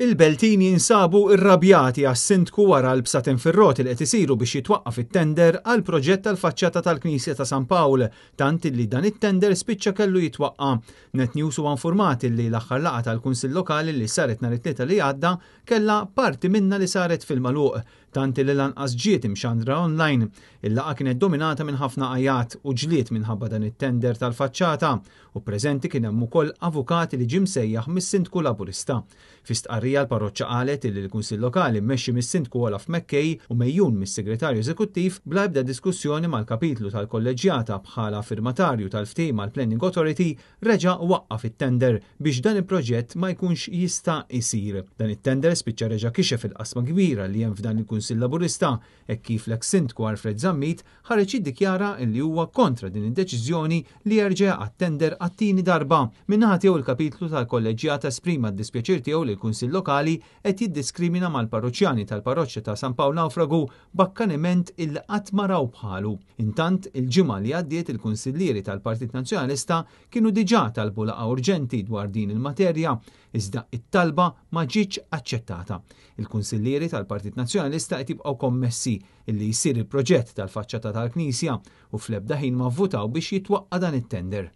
Il-Beltini jinsabu irrabjati għas-sindku wara l-bsaten fir-roti li qed isiru biex jitwaqqaf it-tender għal proġett tal-faċċata tal-Knisja ta' San Pawl, tant li dan it-tender spiċċa kellu jitwaqqa. Net News huwa infurmat li l-aħħar laqgħa tal-Kunsill Lokali li saret nhar it-tlieta li għadda kellha parti minnha li saret fil-magħluq, tant li lanqas ġiet imxandra online. Il-laqgħa kienet dominata minn ħafna qajjat u ġlied minħabba dan it-tender tal-faċċata u preżenti kien hemm ukoll avukati li ġie msejjaħ mis-Sindku Laburista. Fi stqarrija l-parroċċa qalet li l-Kunsill Lokali mmexxi mis-Sindku Olaf Mekkej u mejjun mis-Segretarju Eżekuttiv bla ebda diskussjoni mal-kapitlu tal-Kolleġġjata bħala firmatarju tal-ftehim mal-Planning Authority reġa' waqqaf it-tender biex dan il-proġett ma jkunx jista' jsir. Dan it-tender spiċċa reġa' kixef il-qasma kbira li hemm f'dan il-Kunsill Laburista hekk kif l-eks-Sindku Alfred Zammit ħareġ jiddikjara li huwa kontra din id-deċiżjoni li jerġa' għat-tender għat-tieni darba. Min-naħa tiegħu il-kapitlu tal-Kolleġġjata esprima d-dispjaċir tiegħu li l-Kunsill Lokali qed jiddiskrimina mal-parroċjani tal-parroċċja ta' San Pawl Nawfragu b'akkaniment il qatt ma raw bħalu. Intant il-ġimgħa li għaddiet il-Kunsillieri tal-Partit Nazzjonalista kienu diġà talbu laqgħa urġenti dwar din il-materja, iżda it-talba ma ġietx aċċettata. Il-Kunsillieri tal-Partit Nazzjonalista qed jibqgħu kommessi illi jsir il-proġett tal-faċċata tal-Knisja u fl-ebda ħin ma vvutaw biex jitwaqqa dan it-tender.